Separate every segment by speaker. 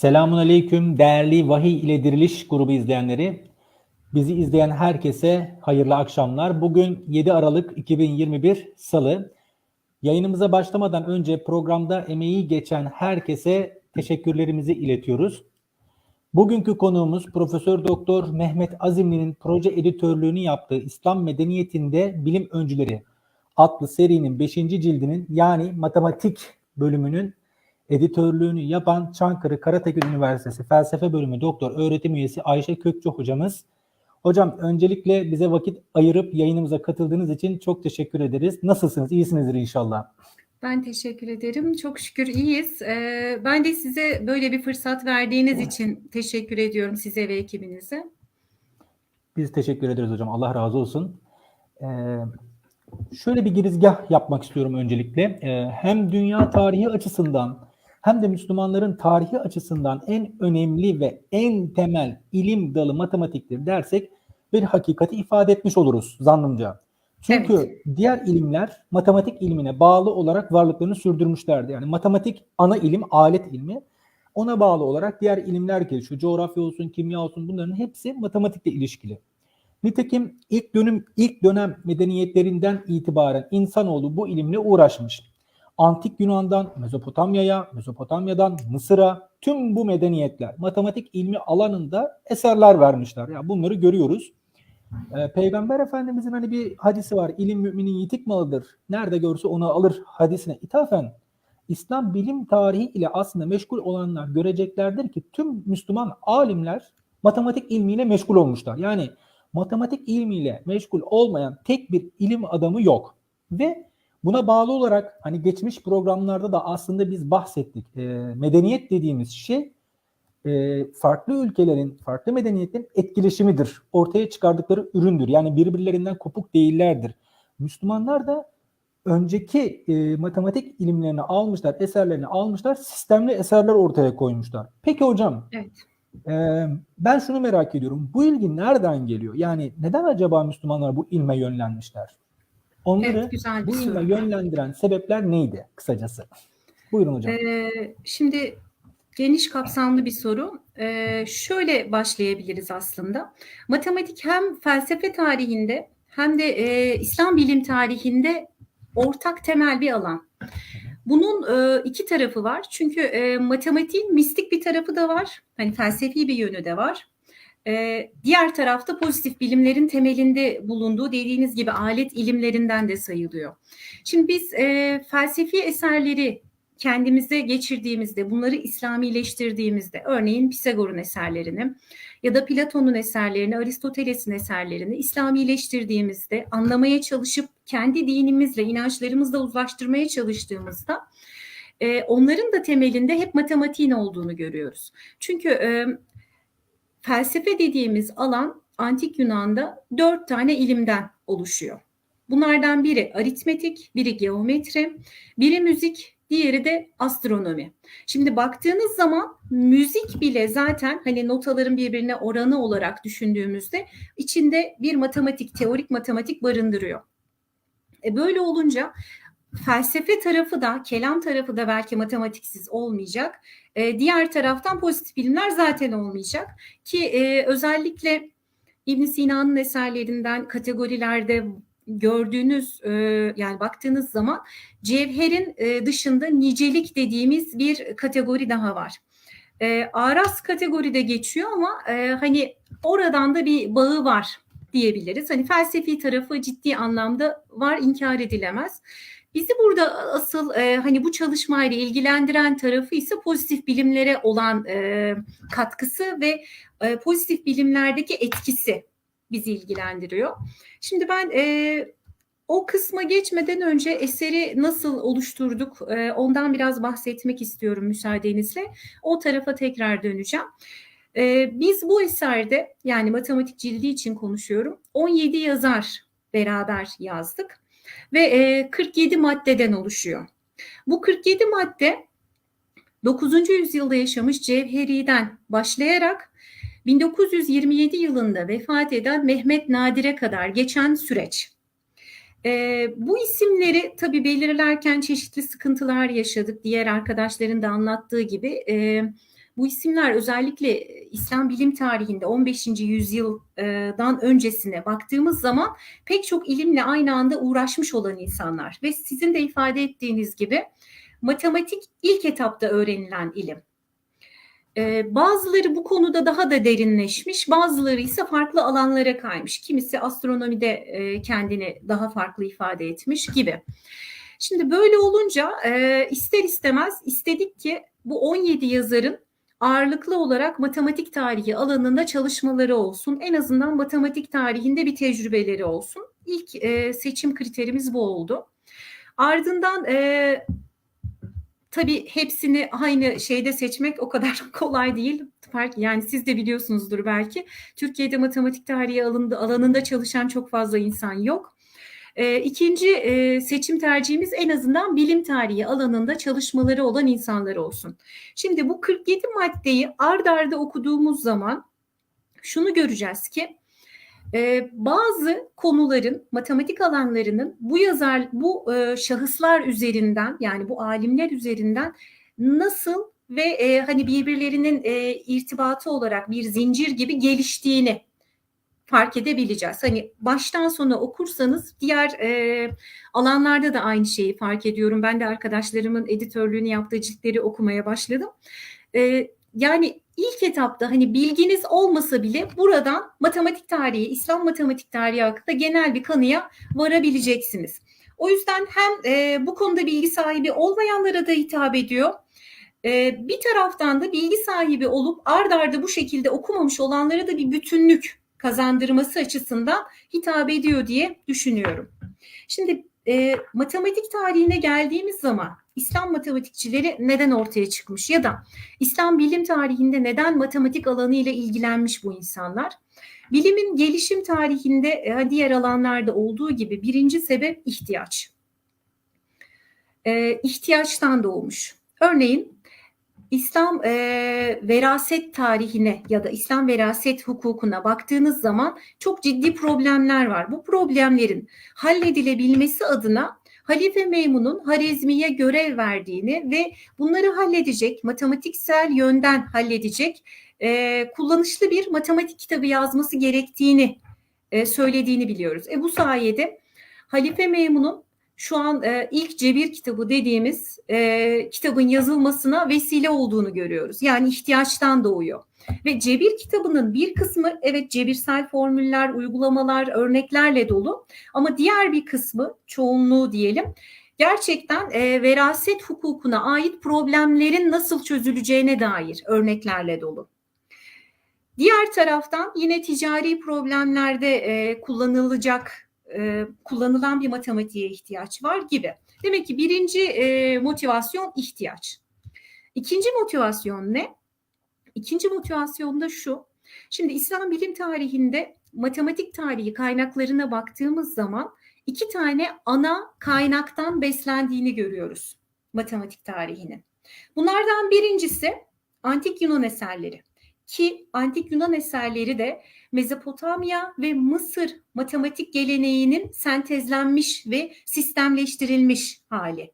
Speaker 1: Selamun Aleyküm değerli Vahiy ile Diriliş grubu izleyenleri. Bizi izleyen herkese hayırlı akşamlar. Bugün 7 Aralık 2021 Salı. Yayınımıza başlamadan önce programda emeği geçen herkese teşekkürlerimizi iletiyoruz. Bugünkü konuğumuz Profesör Doktor Mehmet Azimli'nin proje editörlüğünü yaptığı İslam Medeniyeti'nde Bilim Öncüleri adlı serinin 5. cildinin yani matematik bölümünün editörlüğünü yapan Çankırı Karatepe Üniversitesi Felsefe Bölümü Doktor Öğretim Üyesi Ayşe Kökçü hocamız. Hocam öncelikle bize vakit ayırıp yayınımıza katıldığınız için çok teşekkür ederiz. Nasılsınız? İyisinizdir inşallah.
Speaker 2: Ben teşekkür ederim. Çok şükür iyiyiz. Ben de size böyle bir fırsat verdiğiniz için teşekkür ediyorum size ve ekibinize.
Speaker 1: Biz teşekkür ederiz hocam. Allah razı olsun. Şöyle bir girizgah yapmak istiyorum öncelikle. Hem dünya tarihi açısından hem de Müslümanların tarihi açısından en önemli ve en temel ilim dalı matematiktir dersek bir hakikati ifade etmiş oluruz zannımca. Çünkü
Speaker 2: Evet.
Speaker 1: diğer ilimler matematik ilmine bağlı olarak varlıklarını sürdürmüşlerdi. Yani matematik ana ilim, alet ilmi. Ona bağlı olarak diğer ilimler gelişiyor. Coğrafya olsun, kimya olsun, bunların hepsi matematikle ilişkili. Nitekim ilk dönem medeniyetlerinden itibaren insanoğlu bu ilimle uğraşmış. Antik Yunan'dan Mezopotamya'ya, Mezopotamya'dan Mısır'a tüm bu medeniyetler matematik ilmi alanında eserler vermişler. Yani bunları görüyoruz. Peygamber Efendimizin hani bir hadisi var. İlim müminin yitik malıdır. Nerede görse onu alır hadisine ithafen İslam bilim tarihi ile aslında meşgul olanlar göreceklerdir ki tüm Müslüman alimler matematik ilmiyle meşgul olmuşlar. Yani matematik ilmiyle meşgul olmayan tek bir ilim adamı yok. Ve buna bağlı olarak hani geçmiş programlarda da aslında biz bahsettik. Medeniyet dediğimiz şey farklı ülkelerin, farklı medeniyetlerin etkileşimidir. Ortaya çıkardıkları üründür. Yani birbirlerinden kopuk değillerdir. Müslümanlar da önceki matematik ilimlerini almışlar, eserlerini almışlar, sistemli eserler ortaya koymuşlar. Peki hocam,
Speaker 2: Evet.
Speaker 1: Ben şunu merak ediyorum. Bu ilgi nereden geliyor? Yani neden acaba Müslümanlar bu ilme yönlenmişler?
Speaker 2: Evet,
Speaker 1: Onları
Speaker 2: güzel bir
Speaker 1: bu ilme
Speaker 2: soru.
Speaker 1: yönlendiren sebepler neydi kısacası? Buyurun hocam.
Speaker 2: Şimdi geniş kapsamlı bir soru. Şöyle başlayabiliriz aslında. Matematik hem felsefe tarihinde hem de İslam bilim tarihinde ortak temel bir alan. Bunun iki tarafı var. Çünkü matematiğin mistik bir tarafı da var. Hani felsefi bir yönü de var. Diğer tarafta pozitif bilimlerin temelinde bulunduğu dediğiniz gibi alet ilimlerinden de sayılıyor. Şimdi biz felsefi eserleri kendimize geçirdiğimizde, bunları İslamileştirdiğimizde, örneğin Pisagor'un eserlerini ya da Platon'un eserlerini, Aristoteles'in eserlerini İslamileştirdiğimizde, anlamaya çalışıp kendi dinimizle, inançlarımızla uzlaştırmaya çalıştığımızda onların da temelinde hep matematiğin olduğunu görüyoruz. Çünkü felsefe dediğimiz alan Antik Yunan'da 4 tane ilimden oluşuyor. Bunlardan biri aritmetik, biri geometri, biri müzik, diğeri de astronomi. Şimdi baktığınız zaman müzik bile zaten hani notaların birbirine oranı olarak düşündüğümüzde içinde bir matematik, teorik matematik barındırıyor. Böyle olunca felsefe tarafı da, kelam tarafı da belki matematiksiz olmayacak. Diğer taraftan pozitif bilimler zaten olmayacak. Ki özellikle İbn Sina'nın eserlerinden kategorilerde gördüğünüz yani baktığınız zaman cevherin dışında nicelik dediğimiz bir kategori daha var. Aras kategoride geçiyor ama hani oradan da bir bağı var diyebiliriz. Hani felsefi tarafı ciddi anlamda var, inkar edilemez. Bizi burada asıl hani bu çalışmayla ilgilendiren tarafı ise pozitif bilimlere olan katkısı ve pozitif bilimlerdeki etkisi bizi ilgilendiriyor. Şimdi ben o kısma geçmeden önce eseri nasıl oluşturduk ondan biraz bahsetmek istiyorum müsaadenizle. O tarafa tekrar döneceğim. Biz bu eserde yani matematik cildi için konuşuyorum 17 yazar beraber yazdık ve 47 maddeden oluşuyor. Bu 47 madde 9. yüzyılda yaşamış Cevheri'den başlayarak 1927 yılında vefat eden Mehmet Nadir'e kadar geçen süreç. Bu isimleri tabii belirlerken çeşitli sıkıntılar yaşadık. Diğer arkadaşların da anlattığı gibi bu isimler özellikle İslam bilim tarihinde 15. yüzyıldan öncesine baktığımız zaman pek çok ilimle aynı anda uğraşmış olan insanlar ve sizin de ifade ettiğiniz gibi matematik ilk etapta öğrenilen ilim. Bazıları bu konuda daha da derinleşmiş, bazıları ise farklı alanlara kaymış. Kimisi astronomide kendini daha farklı ifade etmiş gibi. Şimdi böyle olunca ister istemez istedik ki bu 17 yazarın ağırlıklı olarak matematik tarihi alanında çalışmaları olsun. En azından matematik tarihinde bir tecrübeleri olsun. İlk seçim kriterimiz bu oldu. Ardından tabii hepsini aynı şeyde seçmek o kadar kolay değil. Yani siz de biliyorsunuzdur belki. Türkiye'de matematik tarihi alanında çalışan çok fazla insan yok. İkinci seçim tercihimiz en azından bilim tarihi alanında çalışmaları olan insanlar olsun. Şimdi bu 47 maddeyi ard arda okuduğumuz zaman şunu göreceğiz ki bazı konuların, matematik alanlarının bu şahıslar üzerinden, yani bu alimler üzerinden nasıl ve hani birbirlerinin irtibatı olarak bir zincir gibi geliştiğini fark edebileceğiz. Hani baştan sona okursanız diğer alanlarda da aynı şeyi fark ediyorum. Ben de arkadaşlarımın editörlüğünü yaptığı ciltleri okumaya başladım. Yani ilk etapta hani bilginiz olmasa bile buradan matematik tarihi, İslam matematik tarihi hakkında genel bir kanıya varabileceksiniz. O yüzden hem bu konuda bilgi sahibi olmayanlara da hitap ediyor. Bir taraftan da bilgi sahibi olup ard arda bu şekilde okumamış olanlara da bir bütünlük kazandırması açısından hitap ediyor diye düşünüyorum. Şimdi matematik tarihine geldiğimiz zaman İslam matematikçileri neden ortaya çıkmış ya da İslam bilim tarihinde neden matematik alanı ile ilgilenmiş bu insanlar? Bilimin gelişim tarihinde diğer alanlarda olduğu gibi birinci sebep ihtiyaç. İhtiyaçtan doğmuş. Örneğin İslam veraset tarihine ya da İslam veraset hukukuna baktığınız zaman çok ciddi problemler var. Bu problemlerin halledilebilmesi adına Halife Meymun'un Harezmi'ye görev verdiğini ve bunları halledecek, matematiksel yönden halledecek kullanışlı bir matematik kitabı yazması gerektiğini söylediğini biliyoruz. Bu sayede Halife Meymun'un şu an ilk cebir kitabı dediğimiz kitabın yazılmasına vesile olduğunu görüyoruz. Yani ihtiyaçtan doğuyor. Ve cebir kitabının bir kısmı evet cebirsel formüller, uygulamalar, örneklerle dolu. Ama diğer bir kısmı, çoğunluğu diyelim, gerçekten veraset hukukuna ait problemlerin nasıl çözüleceğine dair örneklerle dolu. Diğer taraftan yine ticari problemlerde kullanılan bir matematiğe ihtiyaç var gibi. Demek ki birinci motivasyon ihtiyaç. İkinci motivasyon ne? İkinci motivasyon da şu. Şimdi İslam bilim tarihinde matematik tarihi kaynaklarına baktığımız zaman iki tane ana kaynaktan beslendiğini görüyoruz matematik tarihinin. Bunlardan birincisi antik Yunan eserleri. Ki antik Yunan eserleri de Mezopotamya ve Mısır matematik geleneğinin sentezlenmiş ve sistemleştirilmiş hali.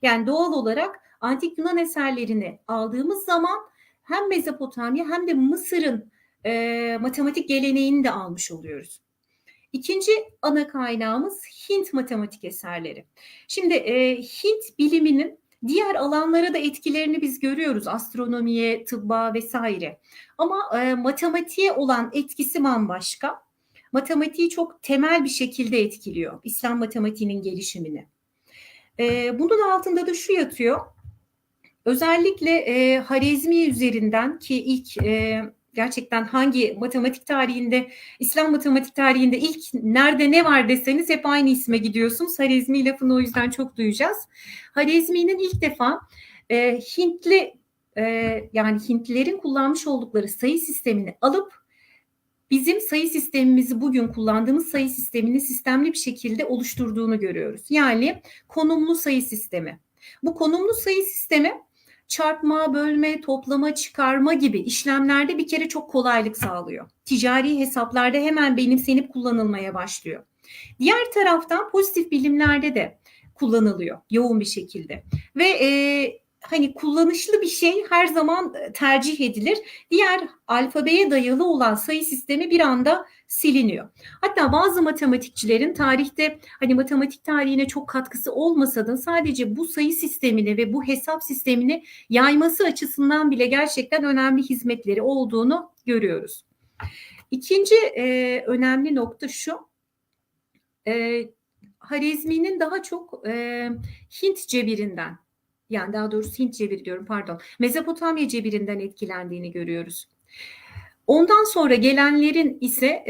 Speaker 2: Yani doğal olarak antik Yunan eserlerini aldığımız zaman hem Mezopotamya hem de Mısır'ın matematik geleneğini de almış oluyoruz. İkinci ana kaynağımız Hint matematik eserleri. Şimdi Hint biliminin diğer alanlara da etkilerini biz görüyoruz. Astronomiye, tıbba vesaire. Ama matematiğe olan etkisi bambaşka. Matematiği çok temel bir şekilde etkiliyor. İslam matematiğinin gelişimini. Bunun altında da şu yatıyor. Özellikle Harezmi üzerinden ki ilk gerçekten hangi matematik tarihinde, İslam matematik tarihinde ilk nerede ne var deseniz hep aynı isme gidiyorsunuz. Harezmi lafını o yüzden çok duyacağız. Harezmi'nin ilk defa yani Hintlilerin kullanmış oldukları sayı sistemini alıp bizim sayı sistemimizi bugün kullandığımız sayı sistemini sistemli bir şekilde oluşturduğunu görüyoruz. Yani konumlu sayı sistemi. Bu konumlu sayı sistemi çarpma, bölme, toplama, çıkarma gibi işlemlerde bir kere çok kolaylık sağlıyor. Ticari hesaplarda hemen benimsenip kullanılmaya başlıyor. Diğer taraftan pozitif bilimlerde de kullanılıyor yoğun bir şekilde. Ve hani kullanışlı bir şey her zaman tercih edilir. Diğer alfabeye dayalı olan sayı sistemi bir anda siliniyor. Hatta bazı matematikçilerin tarihte hani matematik tarihine çok katkısı olmasa da sadece bu sayı sistemini ve bu hesap sistemini yayması açısından bile gerçekten önemli hizmetleri olduğunu görüyoruz. İkinci önemli nokta şu. Harizmi'nin daha çok Hint cebirinden, yani daha doğrusu Hint cebiri diyorum, pardon, Mezopotamya cebirinden etkilendiğini görüyoruz. Ondan sonra gelenlerin ise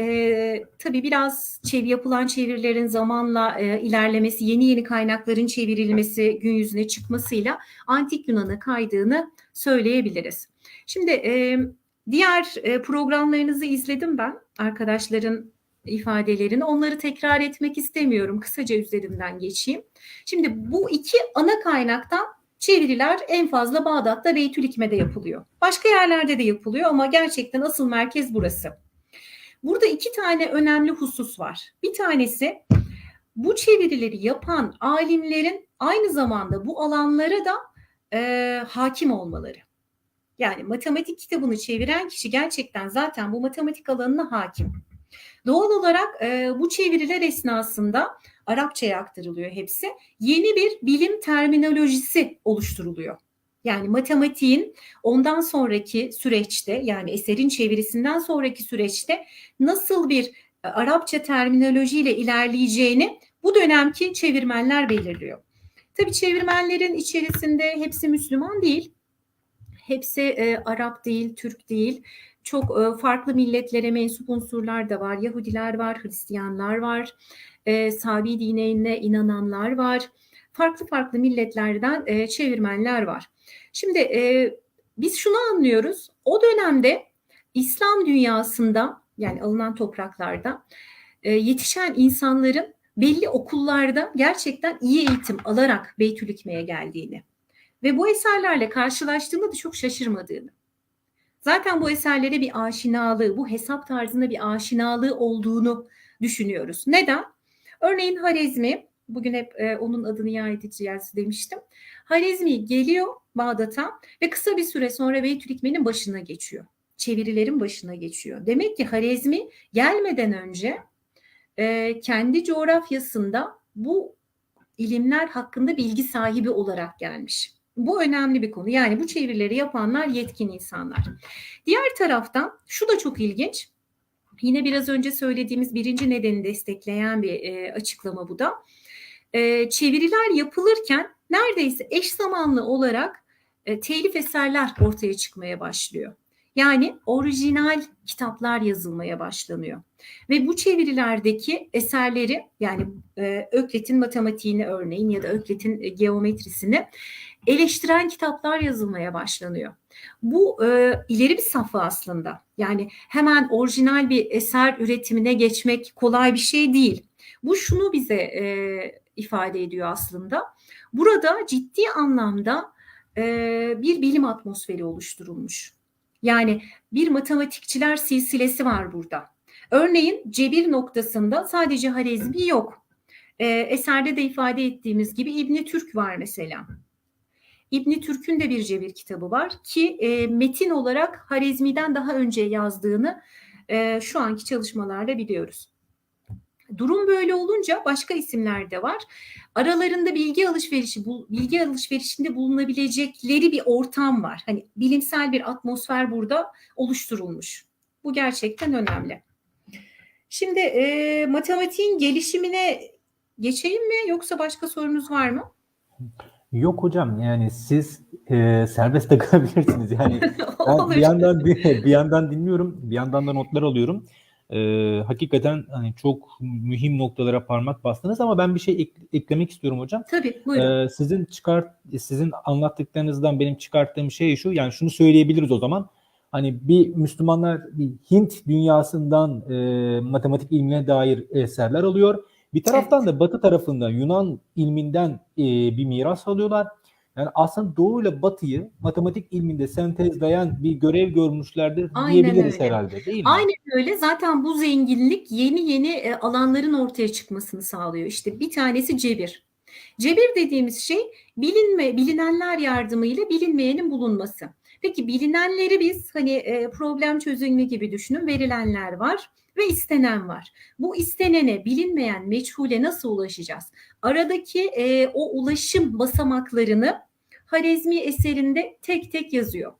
Speaker 2: tabii biraz yapılan çevirilerin zamanla ilerlemesi, yeni kaynakların çevrilmesi, gün yüzüne çıkmasıyla Antik Yunan'a kaydığını söyleyebiliriz. Şimdi diğer programlarınızı izledim ben, arkadaşların ifadelerini. Onları tekrar etmek istemiyorum. Kısaca üzerinden geçeyim. Şimdi bu iki ana kaynaktan çeviriler en fazla Bağdat'ta Beytülhikme'de yapılıyor. Başka yerlerde de yapılıyor ama gerçekten asıl merkez burası. Burada iki tane önemli husus var. Bir tanesi bu çevirileri yapan alimlerin aynı zamanda bu alanlara da hakim olmaları. Yani matematik kitabını çeviren kişi gerçekten zaten bu matematik alanına hakim. Doğal olarak bu çeviriler esnasında Arapçaya aktarılıyor hepsi. Yeni bir bilim terminolojisi oluşturuluyor. Yani matematiğin ondan sonraki süreçte, yani eserin çevirisinden sonraki süreçte nasıl bir Arapça terminolojiyle ilerleyeceğini bu dönemki çevirmenler belirliyor. Tabii çevirmenlerin içerisinde hepsi Müslüman değil. Hepsi Arap değil, Türk değil. Çok farklı milletlere mensup unsurlar da var. Yahudiler var, Hristiyanlar var, Sabi dinine inananlar var. Farklı farklı milletlerden çevirmenler var. Şimdi biz şunu anlıyoruz. O dönemde İslam dünyasında, yani alınan topraklarda yetişen insanların belli okullarda gerçekten iyi eğitim alarak Beytülhikme'ye geldiğini ve bu eserlerle karşılaştığında da çok şaşırmadığını. Zaten bu eserlere bir aşinalığı, bu hesap tarzında bir aşinalığı olduğunu düşünüyoruz. Neden? Örneğin Harizmi, bugün hep onun adını yad edeceğiz demiştim. Harizmi geliyor Bağdat'a ve kısa bir süre sonra Beytülhikme'nin başına geçiyor. Çevirilerin başına geçiyor. Demek ki Harizmi gelmeden önce kendi coğrafyasında bu ilimler hakkında bilgi sahibi olarak gelmiş. Bu önemli bir konu. Yani bu çevirileri yapanlar yetkin insanlar. Diğer taraftan şu da çok ilginç. Yine biraz önce söylediğimiz birinci nedeni destekleyen bir açıklama bu da. Çeviriler yapılırken neredeyse eş zamanlı olarak telif eserler ortaya çıkmaya başlıyor. Yani orijinal kitaplar yazılmaya başlanıyor. Ve bu çevirilerdeki eserleri, yani Öklet'in matematiğini örneğin ya da Öklet'in geometrisini eleştiren kitaplar yazılmaya başlanıyor. Bu ileri bir safha aslında. Yani hemen orijinal bir eser üretimine geçmek kolay bir şey değil. Bu şunu bize ifade ediyor aslında. Burada ciddi anlamda bir bilim atmosferi oluşturulmuş. Yani bir matematikçiler silsilesi var burada. Örneğin cebir noktasında sadece Harizmi yok. Eserde de ifade ettiğimiz gibi İbni Türk var mesela. İbni Türk'ün de bir cebir kitabı var ki metin olarak Harizmi'den daha önce yazdığını şu anki çalışmalarla biliyoruz. Durum böyle olunca başka isimler de var. Aralarında bilgi alışverişinde bulunabilecekleri bir ortam var. Hani bilimsel bir atmosfer burada oluşturulmuş. Bu gerçekten önemli. Şimdi matematiğin gelişimine geçeyim mi, yoksa başka sorunuz var mı?
Speaker 1: Yok hocam, yani siz serbest takılabilirsiniz. Yani ben bir yandan dinliyorum, bir yandan da notlar alıyorum. Hakikaten hani çok mühim noktalara parmak bastınız ama ben bir şey eklemek istiyorum hocam.
Speaker 2: Tabii, buyurun.
Speaker 1: Sizin anlattıklarınızdan benim çıkarttığım şey şu, yani şunu söyleyebiliriz o zaman. Hani bir Müslümanlar bir Hint dünyasından matematik ilmine dair eserler alıyor. Bir taraftan da Batı tarafında Yunan ilminden bir miras alıyorlar. Yani aslında Doğu ile Batı'yı matematik ilminde sentezleyen bir görev görmüşlerdir diyebiliriz herhalde, değil mi?
Speaker 2: Aynen öyle. Zaten bu zenginlik yeni alanların ortaya çıkmasını sağlıyor. İşte bir tanesi cebir. Cebir dediğimiz şey bilinenler yardımıyla bilinmeyenin bulunması. Peki bilinenleri biz problem çözümü gibi düşünün. Verilenler var ve istenen var. Bu istenene, bilinmeyen meçhule nasıl ulaşacağız? Aradaki o ulaşım basamaklarını Harezmi eserinde tek tek yazıyor.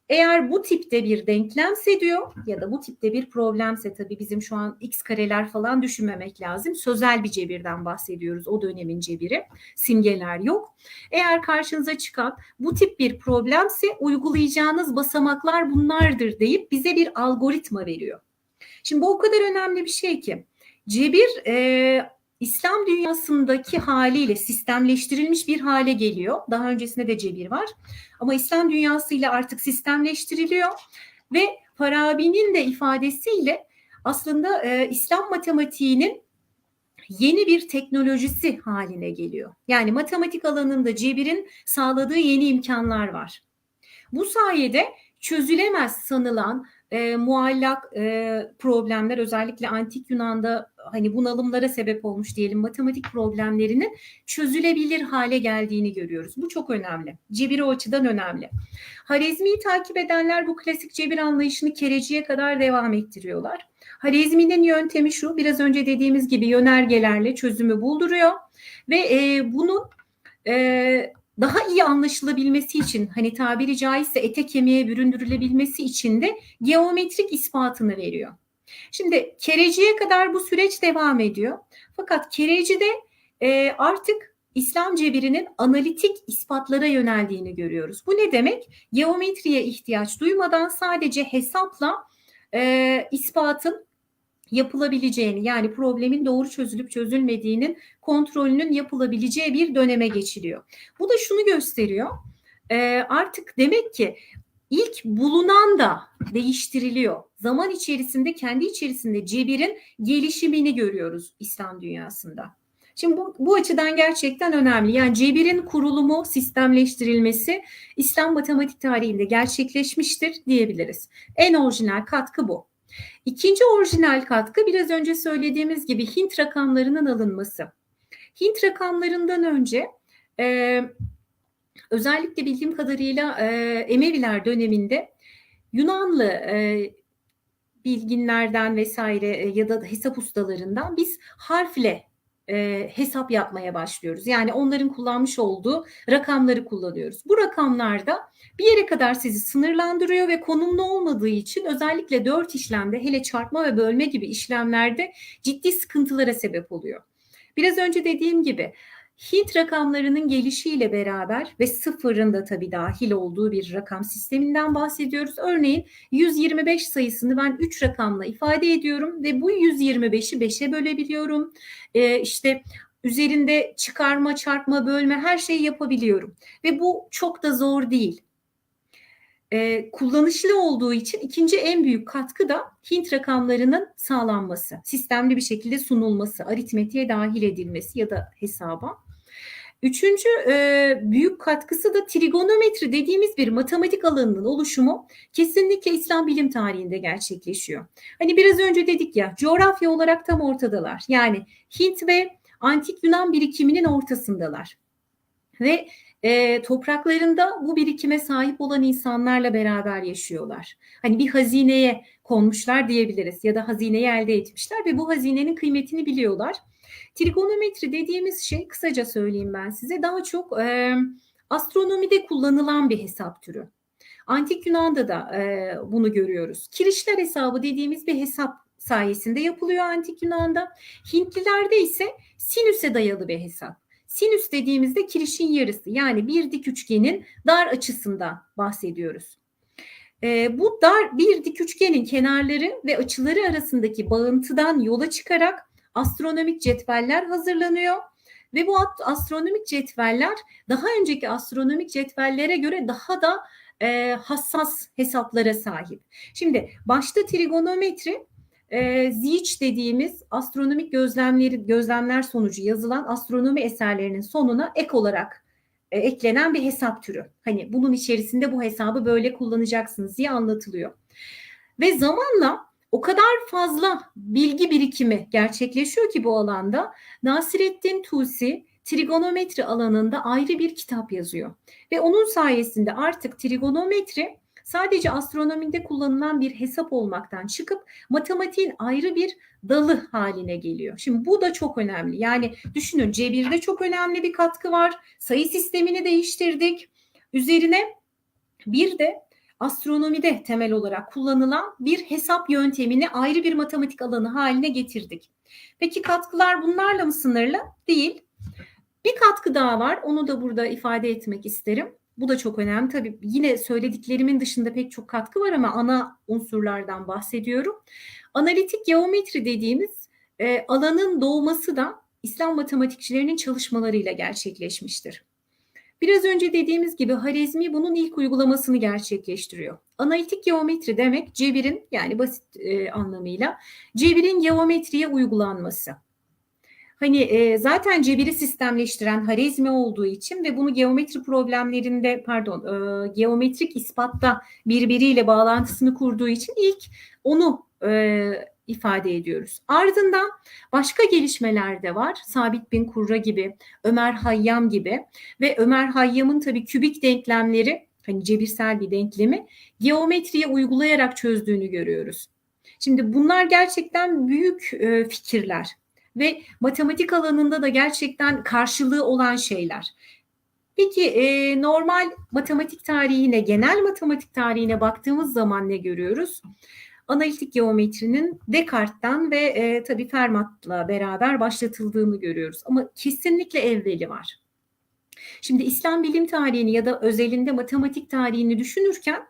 Speaker 2: Eğer bu tipte bir denklemse diyor ya da bu tipte bir problemse, tabii bizim şu an x kareler falan düşünmemek lazım. Sözel bir cebirden bahsediyoruz, o dönemin cebiri. Simgeler yok. Eğer karşınıza çıkan bu tip bir problemse uygulayacağınız basamaklar bunlardır deyip bize bir algoritma veriyor. Şimdi bu o kadar önemli bir şey ki cebir İslam dünyasındaki haliyle sistemleştirilmiş bir hale geliyor. Daha öncesinde de cebir var. Ama İslam dünyasıyla artık sistemleştiriliyor ve Farabi'nin de ifadesiyle aslında İslam matematiğinin yeni bir teknolojisi haline geliyor. Yani matematik alanında cebirin sağladığı yeni imkanlar var. Bu sayede çözülemez sanılan muallak problemler, özellikle antik Yunan'da bunalımlara sebep olmuş diyelim, matematik problemlerinin çözülebilir hale geldiğini görüyoruz. Bu çok önemli. Cebir o açıdan önemli. Harezmi'yi takip edenler bu klasik cebir anlayışını kereciye kadar devam ettiriyorlar. Harezmi'nin yöntemi şu: biraz önce dediğimiz gibi yönergelerle çözümü bulduruyor ve bunun daha iyi anlaşılabilmesi için, tabiri caizse ete kemiğe büründürülebilmesi için de geometrik ispatını veriyor. Şimdi kereciye kadar bu süreç devam ediyor. Fakat kerecide artık İslam cebirinin analitik ispatlara yöneldiğini görüyoruz. Bu ne demek? Geometriye ihtiyaç duymadan sadece hesapla ispatın yapılabileceğini, yani problemin doğru çözülüp çözülmediğinin kontrolünün yapılabileceği bir döneme geçiliyor. Bu da şunu gösteriyor. Artık demek ki ilk bulunan da değiştiriliyor. Zaman içerisinde, kendi içerisinde cebirin gelişimini görüyoruz İslam dünyasında. Şimdi bu açıdan gerçekten önemli. Yani cebirin kurulumu, sistemleştirilmesi İslam matematik tarihinde gerçekleşmiştir diyebiliriz. En orijinal katkı bu. İkinci orijinal katkı, biraz önce söylediğimiz gibi Hint rakamlarının alınması. Hint rakamlarından önce özellikle bildiğim kadarıyla Emeviler döneminde Yunanlı bilginlerden vesaire ya da hesap ustalarından biz harfle hesap yapmaya başlıyoruz. Yani onların kullanmış olduğu rakamları kullanıyoruz. Bu rakamlarda bir yere kadar sizi sınırlandırıyor ve konumlu olmadığı için özellikle 4 işlemde, hele çarpma ve bölme gibi işlemlerde ciddi sıkıntılara sebep oluyor. Biraz önce dediğim gibi Hint rakamlarının gelişiyle beraber ve sıfırın da tabii dahil olduğu bir rakam sisteminden bahsediyoruz. Örneğin 125 sayısını ben 3 rakamla ifade ediyorum ve bu 125'i 5'e bölebiliyorum. Üzerinde çıkarma, çarpma, bölme, her şeyi yapabiliyorum. Ve bu çok da zor değil. Kullanışlı olduğu için ikinci en büyük katkı da Hint rakamlarının sağlanması, sistemli bir şekilde sunulması, aritmetiğe dahil edilmesi ya da hesaba. Üçüncü büyük katkısı da trigonometri dediğimiz bir matematik alanının oluşumu kesinlikle İslam bilim tarihinde gerçekleşiyor. Biraz önce dedik ya, coğrafya olarak tam ortadalar. Yani Hint ve antik Yunan birikiminin ortasındalar. Ve topraklarında bu birikime sahip olan insanlarla beraber yaşıyorlar. Bir hazineye konmuşlar diyebiliriz ya da hazineyi elde etmişler ve bu hazinenin kıymetini biliyorlar. Trigonometri dediğimiz şey, kısaca söyleyeyim ben size, daha çok astronomide kullanılan bir hesap türü. Antik Yunan'da da bunu görüyoruz. Kirişler hesabı dediğimiz bir hesap sayesinde yapılıyor Antik Yunan'da. Hintlilerde ise sinüse dayalı bir hesap. Sinüs dediğimizde kirişin yarısı, yani bir dik üçgenin dar açısından bahsediyoruz. Bu bir dik üçgenin kenarları ve açıları arasındaki bağıntıdan yola çıkarak astronomik cetveller hazırlanıyor ve bu astronomik cetveller daha önceki astronomik cetvellere göre daha da hassas hesaplara sahip. Şimdi başta trigonometri, Zeech dediğimiz astronomik gözlemler sonucu yazılan astronomi eserlerinin sonuna ek olarak eklenen bir hesap türü. Bunun içerisinde bu hesabı böyle kullanacaksınız diye anlatılıyor. Ve zamanla o kadar fazla bilgi birikimi gerçekleşiyor ki bu alanda, Nasreddin Tusi trigonometri alanında ayrı bir kitap yazıyor. Ve onun sayesinde artık trigonometri sadece astronomide kullanılan bir hesap olmaktan çıkıp matematiğin ayrı bir dalı haline geliyor. Şimdi bu da çok önemli. Yani düşünün, cebirde çok önemli bir katkı var. Sayı sistemini değiştirdik. Üzerine bir de astronomide temel olarak kullanılan bir hesap yöntemini ayrı bir matematik alanı haline getirdik. Peki katkılar bunlarla mı sınırlı? Değil. Bir katkı daha var. Onu da burada ifade etmek isterim. Bu da çok önemli. Tabii yine söylediklerimin dışında pek çok katkı var ama ana unsurlardan bahsediyorum. Analitik geometri dediğimiz alanın doğması da İslam matematikçilerinin çalışmalarıyla gerçekleşmiştir. Biraz önce dediğimiz gibi Harizmi bunun ilk uygulamasını gerçekleştiriyor. Analitik geometri demek cebirin, yani basit anlamıyla cebirin geometriye uygulanması. Hani zaten cebiri sistemleştiren Harizmi olduğu için ve bunu geometri problemlerinde geometrik ispatta birbiriyle bağlantısını kurduğu için ilk onu ifade ediyoruz. Ardından başka gelişmeler de var. Sabit bin Kurra gibi, Ömer Hayyam gibi ve Ömer Hayyam'ın tabii kübik denklemleri, hani cebirsel bir denklemi geometriye uygulayarak çözdüğünü görüyoruz. Şimdi bunlar gerçekten büyük fikirler ve matematik alanında da gerçekten karşılığı olan şeyler. Peki normal matematik tarihine, genel matematik tarihine baktığımız zaman ne görüyoruz? Analitik geometrinin Descartes'ten ve tabii Fermat'la beraber başlatıldığını görüyoruz. Ama kesinlikle evveli var. Şimdi İslam bilim tarihini ya da özelinde matematik tarihini düşünürken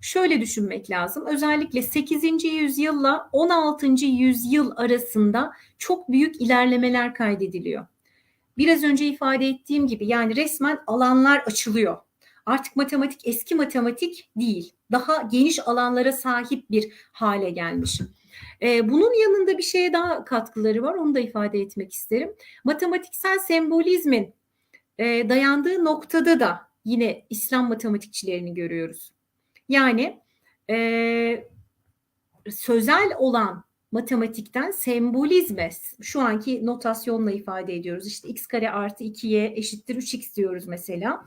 Speaker 2: şöyle düşünmek lazım. Özellikle 8. yüzyılla 16. yüzyıl arasında çok büyük ilerlemeler kaydediliyor. Biraz önce ifade ettiğim gibi yani resmen alanlar açılıyor. Artık matematik eski matematik değil. Daha geniş alanlara sahip bir hale gelmiş. Bunun yanında bir şeye daha katkıları var. Onu da ifade etmek isterim. Matematiksel sembolizmin dayandığı noktada da yine İslam matematikçilerini görüyoruz. Yani sözel olan matematikten sembolizme, şu anki notasyonla ifade ediyoruz. İşte x kare artı 2y eşittir 3x diyoruz mesela.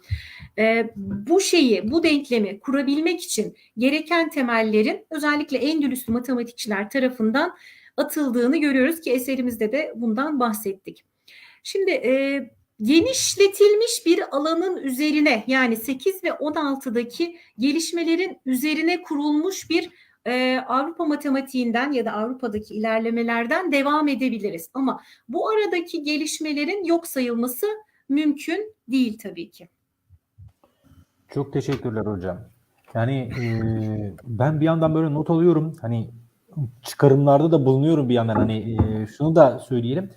Speaker 2: Bu şeyi, bu denklemi kurabilmek için gereken temellerin özellikle Endülüslü matematikçiler tarafından atıldığını görüyoruz ki eserimizde de bundan bahsettik. Şimdi genişletilmiş bir alanın üzerine, yani 8 ve 16'daki gelişmelerin üzerine kurulmuş bir Avrupa matematiğinden ya da Avrupa'daki ilerlemelerden devam edebiliriz. Ama bu aradaki gelişmelerin yok sayılması mümkün değil tabii ki.
Speaker 1: Çok teşekkürler hocam. Yani ben bir yandan böyle not alıyorum. Hani çıkarımlarda da bulunuyorum bir yandan. Hani şunu da söyleyelim.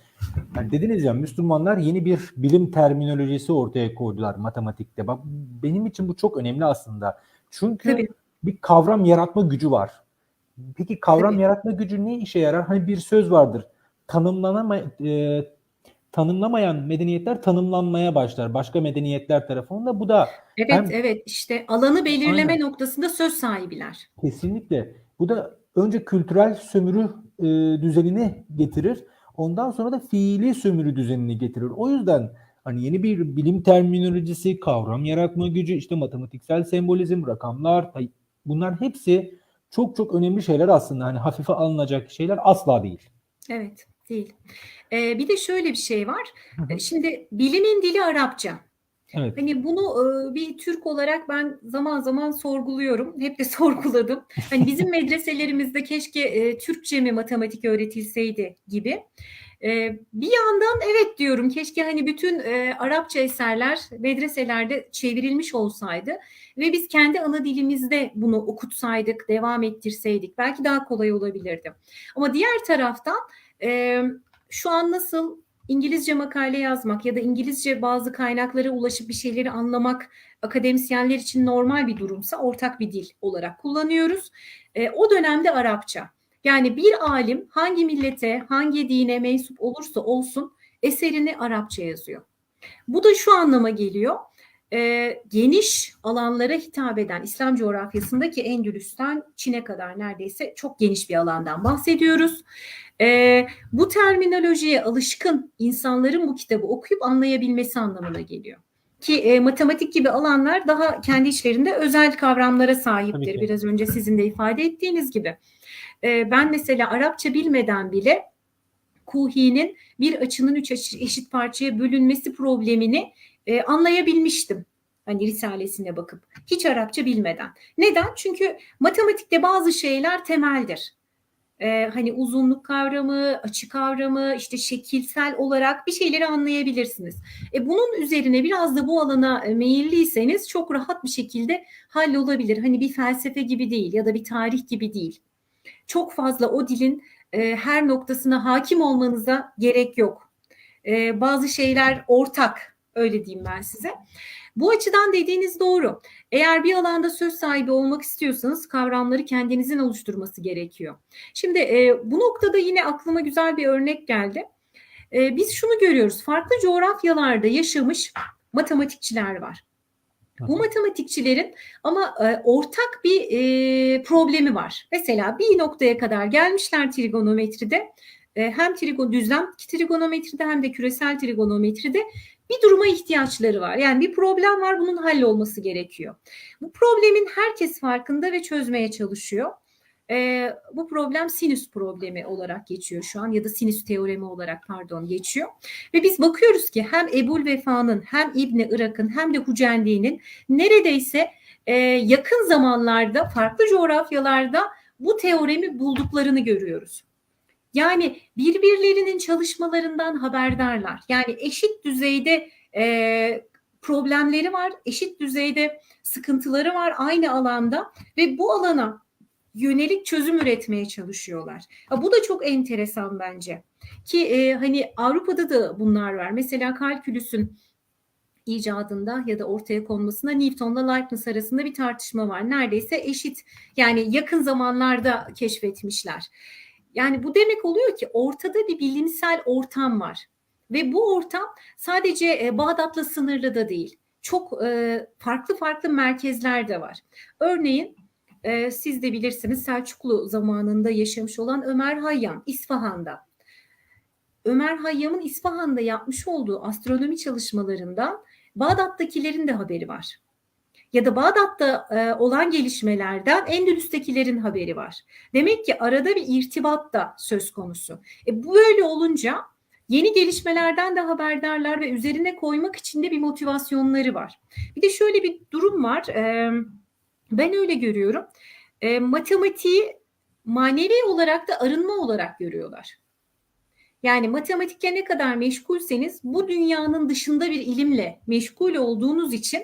Speaker 1: Yani dediniz ya, Müslümanlar yeni bir bilim terminolojisi ortaya koydular matematikte. Bak, benim için bu çok önemli aslında. Çünkü
Speaker 2: Tabii.
Speaker 1: bir kavram yaratma gücü var. Peki kavram
Speaker 2: Tabii.
Speaker 1: yaratma gücü ne işe yarar? Hani bir söz vardır. Tanımlamayan medeniyetler tanımlanmaya başlar başka medeniyetler tarafından. Bu da
Speaker 2: Evet, işte alanı belirleme
Speaker 1: aynen,
Speaker 2: noktasında söz sahibiler.
Speaker 1: kesinlikle. Bu da önce kültürel sömürü düzenini getirir. Ondan sonra da fiili sömürü düzenini getirir. O yüzden hani yeni bir bilim terminolojisi, kavram yaratma gücü, işte matematiksel sembolizm, rakamlar, bunlar hepsi çok çok önemli şeyler aslında. Hani hafife alınacak şeyler asla değil.
Speaker 2: Evet, değil. Bir de şöyle bir şey var. Şimdi bilimin dili Arapça.
Speaker 1: Evet.
Speaker 2: Hani bunu bir Türk olarak ben zaman zaman sorguluyorum. Hep de sorguladım. Hani bizim medreselerimizde keşke Türkçe mi matematik öğretilseydi gibi. Bir yandan evet diyorum, keşke hani bütün Arapça eserler medreselerde çevrilmiş olsaydı ve biz kendi ana dilimizde bunu okutsaydık, devam ettirseydik belki daha kolay olabilirdi. Ama diğer taraftan şu an nasıl İngilizce makale yazmak ya da İngilizce bazı kaynaklara ulaşıp bir şeyleri anlamak akademisyenler için normal bir durumsa, ortak bir dil olarak kullanıyoruz. O dönemde Arapça. Yani bir alim hangi millete, hangi dine mensup olursa olsun eserini Arapça yazıyor. Bu da şu anlama geliyor. geniş alanlara hitap eden İslam coğrafyasındaki Endülüs'ten Çin'e kadar neredeyse çok geniş bir alandan bahsediyoruz. Bu terminolojiye alışkın insanların bu kitabı okuyup anlayabilmesi anlamına geliyor. Ki matematik gibi alanlar daha kendi içlerinde özel kavramlara sahiptir. Biraz önce sizin de ifade ettiğiniz gibi. Ben mesela Arapça bilmeden bile Kuhi'nin bir açının 3 eşit parçaya bölünmesi problemini anlayabilmiştim. Hani risalesine bakıp hiç Arapça bilmeden. Neden? Çünkü matematikte bazı şeyler temeldir. Hani uzunluk kavramı, açı kavramı, işte şekilsel olarak bir şeyleri anlayabilirsiniz. Bunun üzerine biraz da bu alana meyilliyseniz çok rahat bir şekilde hallolabilir. Hani bir felsefe gibi değil ya da bir tarih gibi değil. Çok fazla o dilin her noktasına hakim olmanıza gerek yok. Bazı şeyler ortak, öyle diyeyim ben size. Bu açıdan dediğiniz doğru. Eğer bir alanda söz sahibi olmak istiyorsanız kavramları kendinizin oluşturması gerekiyor. Şimdi bu noktada yine aklıma güzel bir örnek geldi. Biz şunu görüyoruz. Farklı coğrafyalarda yaşamış matematikçiler var. Bu matematikçilerin ama ortak bir problemi var. Mesela bir noktaya kadar gelmişler trigonometride. Hem düzlem trigonometride hem de küresel trigonometride bir duruma ihtiyaçları var. Yani bir problem var, bunun hallolması gerekiyor. Bu problemin herkes farkında ve çözmeye çalışıyor. Bu problem sinüs problemi olarak geçiyor şu an ya da sinüs teoremi olarak geçiyor. Ve biz bakıyoruz ki hem Ebul Vefa'nın hem İbni Irak'ın hem de Hucendi'nin neredeyse yakın zamanlarda farklı coğrafyalarda bu teoremi bulduklarını görüyoruz. Yani birbirlerinin çalışmalarından haberdarlar. Yani eşit düzeyde problemleri var, eşit düzeyde sıkıntıları var aynı alanda ve bu alana yönelik çözüm üretmeye çalışıyorlar. Bu da çok enteresan bence. Ki hani Avrupa'da da bunlar var. Mesela kalkülüsün icadında ya da ortaya konmasında Newton'la Leibniz arasında bir tartışma var. Neredeyse eşit, yani yakın zamanlarda keşfetmişler. Yani bu demek oluyor ki ortada bir bilimsel ortam var. Ve bu ortam sadece Bağdat'la sınırlı da değil. Çok farklı farklı merkezler de var. Örneğin siz de bilirsiniz, Selçuklu zamanında yaşamış olan Ömer Hayyam İsfahan'da. Ömer Hayyam'ın İsfahan'da yapmış olduğu astronomi çalışmalarından Bağdat'takilerin de haberi var. Ya da Bağdat'ta olan gelişmelerden Endülüs'tekilerin haberi var. Demek ki arada bir irtibat da söz konusu. Bu böyle olunca yeni gelişmelerden de haberdarlar ve üzerine koymak için de bir motivasyonları var. Bir de şöyle bir durum var. Ben öyle görüyorum. Matematiği manevi olarak da arınma olarak görüyorlar. Yani matematikle ne kadar meşgulseniz bu dünyanın dışında bir ilimle meşgul olduğunuz için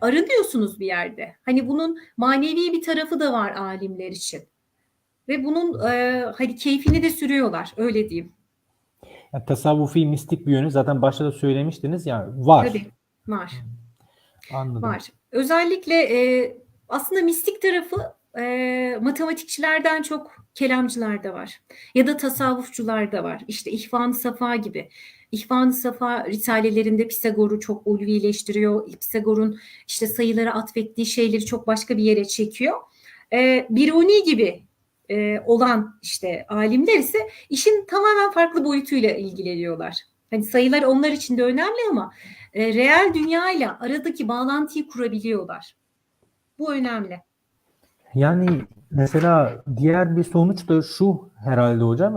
Speaker 2: arınıyorsunuz bir yerde. Hani bunun manevi bir tarafı da var alimler için. Ve bunun hani keyfini de sürüyorlar, öyle diyeyim.
Speaker 1: Yani tasavvufi mistik bir yönü zaten başta da söylemiştiniz ya, var.
Speaker 2: Tabii var.
Speaker 1: Anladım.
Speaker 2: Var. Özellikle aslında mistik tarafı matematikçilerden çok kelamcılarda var. Ya da tasavvufçularda var. İşte İhvan-ı Safa gibi. İhvan-ı Safa risalelerinde Pisagor'u çok ulvileştiriyor. Pisagor'un işte sayılara atfettiği şeyleri çok başka bir yere çekiyor. Biruni gibi olan işte alimler ise işin tamamen farklı boyutuyla ilgileniyorlar. Hani sayılar onlar için de önemli ama reel dünyayla aradaki bağlantıyı kurabiliyorlar. Bu önemli.
Speaker 1: Yani mesela diğer bir sonuç da şu herhalde hocam.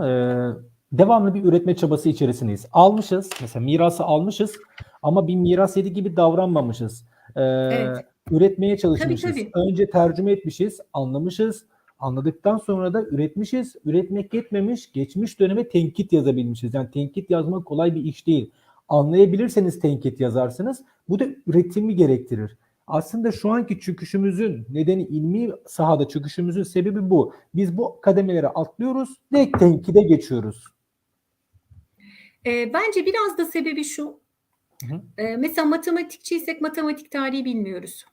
Speaker 1: Devamlı bir üretme çabası içerisindeyiz. Almışız, mesela mirası almışız ama bir miras yedi gibi davranmamışız.
Speaker 2: Evet.
Speaker 1: Üretmeye çalışmışız.
Speaker 2: Tabii.
Speaker 1: Önce tercüme etmişiz, anlamışız. Anladıktan sonra da üretmişiz. Üretmek yetmemiş, geçmiş döneme tenkit yazabilmişiz. Yani tenkit yazmak kolay bir iş değil. Anlayabilirseniz tenkit yazarsınız. Bu da üretimi gerektirir. Aslında şu anki çöküşümüzün nedeni, ilmi sahada çöküşümüzün sebebi bu. Biz bu kademeleri atlıyoruz, direkt tenkide geçiyoruz.
Speaker 2: Bence biraz da sebebi şu. Mesela matematikçiysek matematik tarihi bilmiyoruz.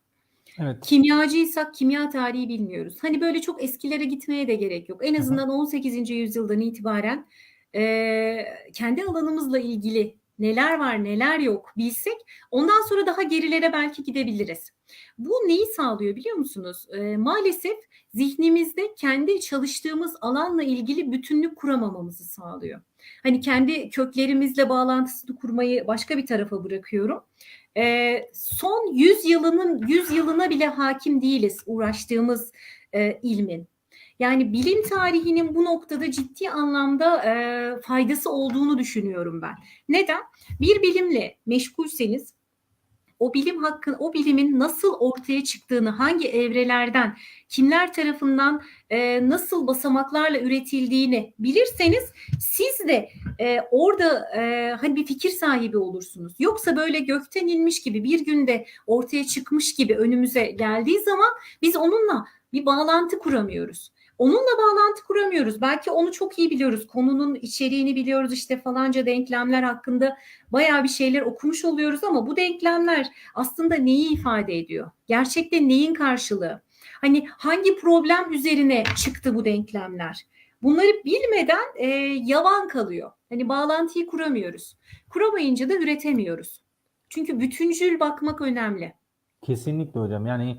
Speaker 1: Evet.
Speaker 2: Kimyacıysak kimya tarihi bilmiyoruz. Hani böyle çok eskilere gitmeye de gerek yok. En azından 18. yüzyıldan itibaren kendi alanımızla ilgili neler var neler yok bilsek ondan sonra daha gerilere belki gidebiliriz. Bu neyi sağlıyor biliyor musunuz? Maalesef zihnimizde kendi çalıştığımız alanla ilgili bütünlük kuramamamızı sağlıyor. Hani kendi köklerimizle bağlantısını kurmayı başka bir tarafa bırakıyorum. Son 100 yılına bile hakim değiliz uğraştığımız ilmin. Yani bilim tarihinin bu noktada ciddi anlamda faydası olduğunu düşünüyorum ben. Neden? Bir bilimle meşgulseniz o bilimin nasıl ortaya çıktığını, hangi evrelerden, kimler tarafından nasıl basamaklarla üretildiğini bilirseniz siz de orada hani bir fikir sahibi olursunuz. Yoksa böyle gökten inmiş gibi bir günde ortaya çıkmış gibi önümüze geldiği zaman biz onunla bir bağlantı kuramıyoruz. Onunla bağlantı kuramıyoruz. Belki onu çok iyi biliyoruz. Konunun içeriğini biliyoruz. İşte falanca denklemler hakkında bayağı bir şeyler okumuş oluyoruz ama bu denklemler aslında neyi ifade ediyor? Gerçekte neyin karşılığı? Hani hangi problem üzerine çıktı bu denklemler? Bunları bilmeden yavan kalıyor. Hani bağlantıyı kuramıyoruz. Kuramayınca da üretemiyoruz. Çünkü bütüncül bakmak önemli.
Speaker 1: Kesinlikle hocam. Yani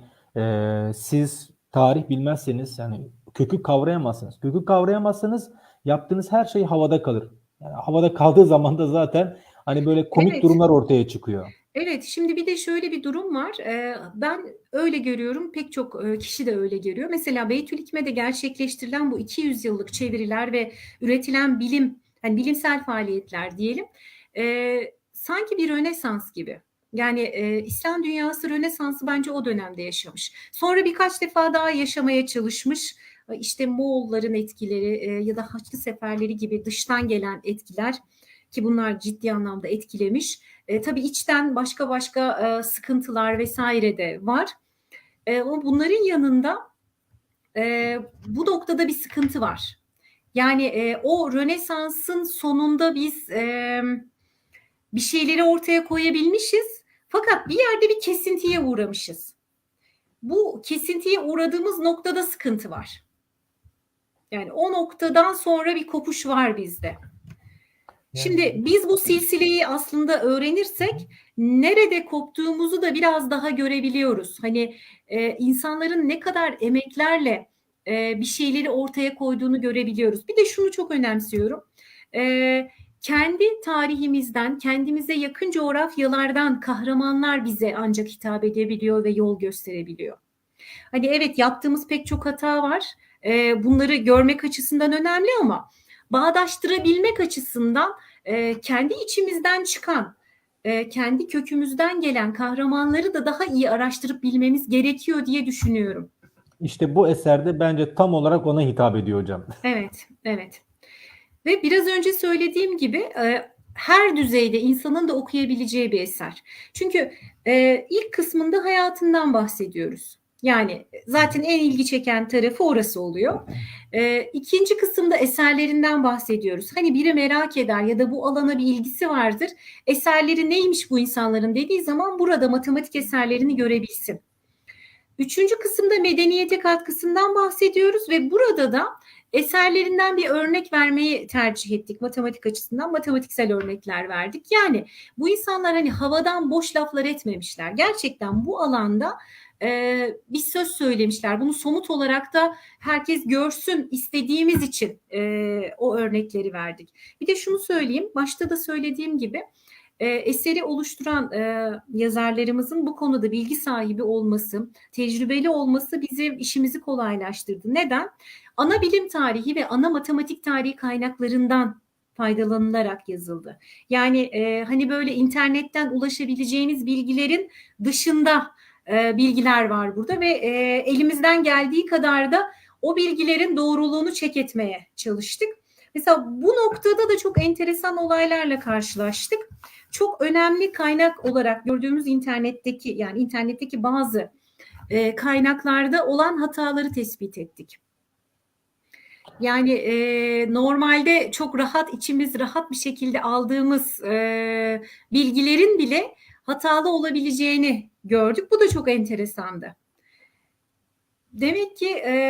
Speaker 1: siz tarih bilmezseniz yani kökü kavrayamazsınız. Kökü kavrayamazsanız yaptığınız her şey havada kalır. Yani havada kaldığı zaman da zaten hani böyle komik
Speaker 2: Evet.
Speaker 1: durumlar ortaya çıkıyor.
Speaker 2: Evet, şimdi bir de şöyle bir durum var. Ben öyle görüyorum, pek çok kişi de öyle görüyor. Mesela Beytülikme'de gerçekleştirilen bu 200 yıllık çeviriler ve üretilen bilim, hani bilimsel faaliyetler diyelim, sanki bir Rönesans gibi. Yani İslam dünyası Rönesans'ı bence o dönemde yaşamış. Sonra birkaç defa daha yaşamaya çalışmış. İşte Moğolların etkileri ya da Haçlı Seferleri gibi dıştan gelen etkiler ki bunlar ciddi anlamda etkilemiş. Tabii içten başka sıkıntılar vesaire de var. Ama bunların yanında bu noktada bir sıkıntı var. Yani o Rönesans'ın sonunda biz bir şeyleri ortaya koyabilmişiz. Fakat bir yerde bir kesintiye uğramışız. Bu kesintiye uğradığımız noktada sıkıntı var. Yani o noktadan sonra bir kopuş var bizde. Şimdi biz bu silsileyi aslında öğrenirsek nerede koptuğumuzu da biraz daha görebiliyoruz. Hani insanların ne kadar emeklerle bir şeyleri ortaya koyduğunu görebiliyoruz. Bir de şunu çok önemsiyorum. Kendi tarihimizden, kendimize yakın coğrafyalardan kahramanlar bize ancak hitap edebiliyor ve yol gösterebiliyor. Hani evet yaptığımız pek çok hata var. Bunları görmek açısından önemli ama bağdaştırabilmek açısından kendi içimizden çıkan, kendi kökümüzden gelen kahramanları da daha iyi araştırıp bilmemiz gerekiyor diye düşünüyorum.
Speaker 1: İşte bu eserde bence tam olarak ona hitap ediyor hocam.
Speaker 2: Evet, evet. Ve biraz önce söylediğim gibi her düzeyde insanın da okuyabileceği bir eser. Çünkü ilk kısmında hayatından bahsediyoruz. Yani zaten en ilgi çeken tarafı orası oluyor. İkinci kısımda eserlerinden bahsediyoruz. Hani biri merak eder ya da bu alana bir ilgisi vardır. Eserleri neymiş bu insanların dediği zaman burada matematik eserlerini görebilsin. Üçüncü kısımda medeniyete katkısından bahsediyoruz ve burada da eserlerinden bir örnek vermeyi tercih ettik matematik açısından. Matematiksel örnekler verdik. Yani bu insanlar hani havadan boş laflar etmemişler. Gerçekten bu alanda bir söz söylemişler. Bunu somut olarak da herkes görsün istediğimiz için o örnekleri verdik. Bir de şunu söyleyeyim. Başta da söylediğim gibi eseri oluşturan yazarlarımızın bu konuda bilgi sahibi olması, tecrübeli olması bizim işimizi kolaylaştırdı. Neden? Ana bilim tarihi ve ana matematik tarihi kaynaklarından faydalanılarak yazıldı. Yani hani böyle internetten ulaşabileceğiniz bilgilerin dışında bilgiler var burada ve elimizden geldiği kadar da o bilgilerin doğruluğunu check etmeye çalıştık. Mesela bu noktada da çok enteresan olaylarla karşılaştık. Çok önemli kaynak olarak gördüğümüz internetteki bazı kaynaklarda olan hataları tespit ettik. Yani normalde çok içimiz rahat bir şekilde aldığımız bilgilerin bile hatalı olabileceğini gördük. Bu da çok enteresandı. Demek ki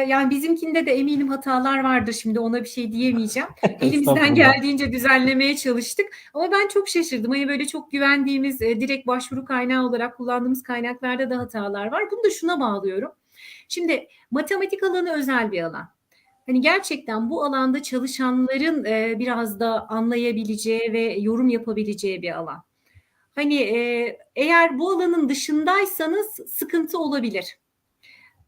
Speaker 2: yani bizimkinde de eminim hatalar vardır, şimdi ona bir şey diyemeyeceğim. Elimizden
Speaker 1: Estağfurullah.
Speaker 2: geldiğince düzenlemeye çalıştık. Ama ben çok şaşırdım. Hani böyle çok güvendiğimiz, direkt başvuru kaynağı olarak kullandığımız kaynaklarda da hatalar var. Bunu da şuna bağlıyorum. Şimdi matematik alanı özel bir alan. Hani gerçekten bu alanda çalışanların biraz da anlayabileceği ve yorum yapabileceği bir alan. Hani eğer bu alanın dışındaysanız sıkıntı olabilir.